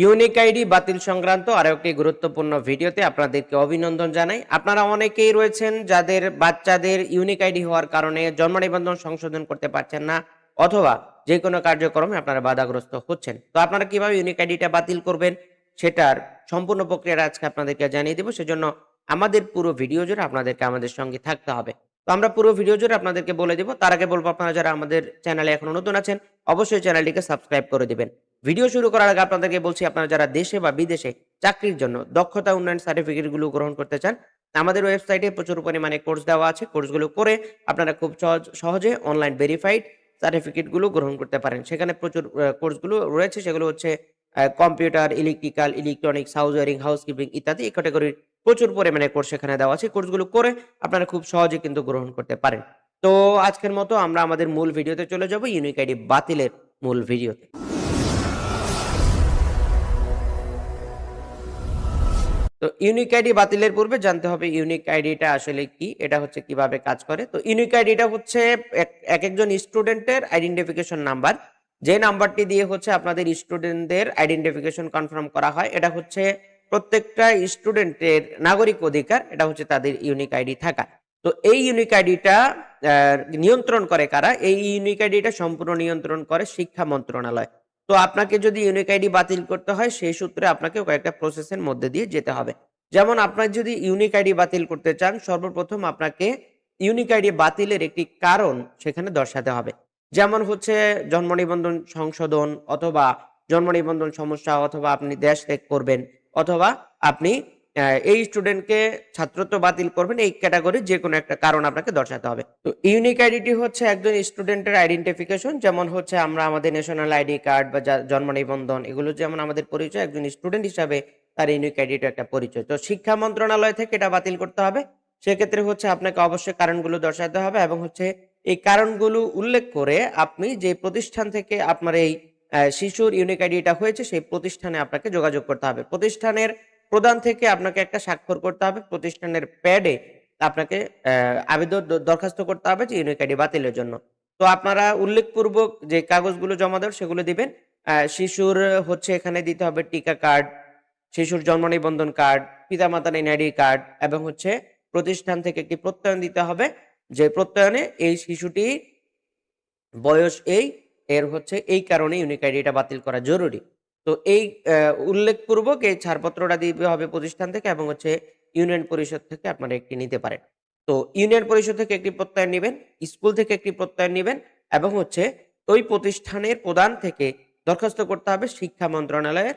Unique ID বাতিল সংক্রান্ত আরো একটি গুরুত্বপূর্ণ ভিডিওতে আপনাদেরকে অভিনন্দন জানাই। আপনারা অনেকেই রয়েছেন যাদের বাচ্চাদের ইউনিক আইডি হওয়ার কারণে জন্ম নিবন্ধন সংশোধন করতে পারছেন না, অথবা যে কোনো কার্যক্রমে আপনারা বাধাগ্রস্ত হচ্ছেন। তো আপনারা কিভাবে ইউনিক আইডিটা বাতিল করবেন সেটার সম্পূর্ণ প্রক্রিয়াটা আজকে আপনাদেরকে জানিয়ে দেব। সেজন্য আমাদের পুরো ভিডিও জুড়ে আপনাদেরকে আমাদের সঙ্গে থাকতে হবে। তো আমরা পুরো ভিডিও জুড়ে আপনাদেরকে বলে দেব। তার আগে বলবো, আপনারা যারা আমাদের চ্যানেলে এখনো নতুন আছেন অবশ্যই চ্যানেলটিকে সাবস্ক্রাইব করে দিবেন। ভিডিও শুরু করার আগে আপনাদেরকে বলছি, আপনারা যারা দেশে বা বিদেশে চাকরির জন্য দক্ষতা উন্নয়ন সার্টিফিকেট গুলো গ্রহণ করতে চান, আমাদের ওয়েবসাইটে প্রচুর পরিমাণে কোর্স দেওয়া আছে। কোর্সগুলো করে আপনারা খুব সহজে অনলাইন ভেরিফাইড সার্টিফিকেট গুলো গ্রহণ করতে পারেন। সেখানে প্রচুর কোর্সগুলো রয়েছে, সেগুলো হচ্ছে computer, electrical, electronics, house wiring, housekeeping ইত্যাদি এই ক্যাটাগরির প্রচুর পরিমাণে কোর্স সেখানে দেওয়া আছে। কোর্সগুলো করে আপনারা খুব সহজে কিন্তু গ্রহণ করতে পারেন। তো আজকের মতো আমরা আমাদের মূল ভিডিওতে চলে যাব, ইউনিক আইডি বাতিলের মূল ভিডিওতে। তো ইউনিক আইডি বাতিলের পূর্বে জানতে হবে ইউনিক আইডিটা আসলে কি, এটা হচ্ছে কিভাবে কাজ করে। তো ইউনিক আইডিটা হচ্ছে একজন স্টুডেন্টের আইডেন্টিফিকেশন নাম্বার, যে নাম্বারটি দিয়ে হচ্ছে আপনাদের স্টুডেন্টদের আইডেন্টিফিকেশন কনফার্ম করা হয়। এটা হচ্ছে প্রত্যেকটা স্টুডেন্টের নাগরিক অধিকার, এটা হচ্ছে তাদের ইউনিক আইডি থাকা। তো এই ইউনিক আইডিটা নিয়ন্ত্রণ করে কারা? এই ইউনিক আইডিটা সম্পূর্ণ নিয়ন্ত্রণ করে শিক্ষা মন্ত্রণালয়। তো আপনাকে যদি ইউনিক আইডি বাতিল করতে হয়, সেই সূত্রে আপনাকে কয়েকটা প্রসেসের মধ্যে দিয়ে যেতে হবে। যেমন আপনার যদি ইউনিক আইডি বাতিল করতে চান, সর্বপ্রথম আপনাকে ইউনিক আইডি বাতিলের একটি কারণ সেখানে দর্শাতে হবে। যেমন হচ্ছে জন্ম নিবন্ধন সংশোধন, অথবা জন্ম নিবন্ধন সমস্যা, অথবা আপনি দেশ ত্যাগ করবেন, অথবা আপনি এই স্টুডেন্টকে ছাত্রত্ব বাতিল করবেন। এই ক্যাটাগরির যে কোনো একটা কারণ আপনাকে দর্শাতে হবে। তো ইউনিক আইডিটি হচ্ছে একজন স্টুডেন্টের আইডেন্টিফিকেশন। যেমন হচ্ছে আমরা আমাদের ন্যাশনাল আইডি কার্ড বা জন্ম নিবন্ধন, এগুলো যেমন আমাদের পরিচয়, একজন স্টুডেন্ট হিসাবে তার ইউনিক আইডিটা একটা পরিচয়। তো শিক্ষা মন্ত্রণালয় থেকে এটা বাতিল করতে হবে। সেক্ষেত্রে হচ্ছে আপনাকে অবশ্যই কারণগুলো দর্শাতে হবে, এবং হচ্ছে এই কারণগুলো উল্লেখ করে আপনি যে প্রতিষ্ঠান থেকে আপনার এই শিশুর ইউনিক আইডিটা হয়েছে সেই প্রতিষ্ঠানে আপনাকে যোগাযোগ করতে হবে। প্রতিষ্ঠানের প্রধান থেকে আপনাকে একটা স্বাক্ষর করতে হবে। প্রতিষ্ঠানের প্যাডে আপনাকে আবেদন দরখাস্ত করতে হবে যে ইউনিক আইডি বাতিলের জন্য। তো আপনারা উল্লেখপূর্বক যে কাগজগুলো জমা দেওয়ার সেগুলো দিবেন। শিশুর হচ্ছে এখানে দিতে হবে টিকা কার্ড, শিশুর জন্ম নিবন্ধন কার্ড, পিতামাতার এনআইডি কার্ড, এবং হচ্ছে প্রতিষ্ঠান থেকে একটি প্রত্যয়ন দিতে হবে, যে প্রত্যয়নে এই শিশুটি বয়স এর হচ্ছে এই কারণে ইউনিক আইডিটা বাতিল করা জরুরি। তো এই উল্লেখপূর্বক এই ছাড়পত্রটা দিতে হবে প্রতিষ্ঠান থেকে, এবং হচ্ছে ইউনিয়ন পরিষদ থেকে আপনারা একটি নিতে পারেন। তো ইউনিয়ন পরিষদ থেকে একটি প্রত্যয়ন নিবেন, স্কুল থেকে একটি প্রত্যয়ন নিবেন, এবং হচ্ছে ওই প্রতিষ্ঠানের প্রধান থেকে দরখাস্ত করতে হবে শিক্ষা মন্ত্রণালয়ের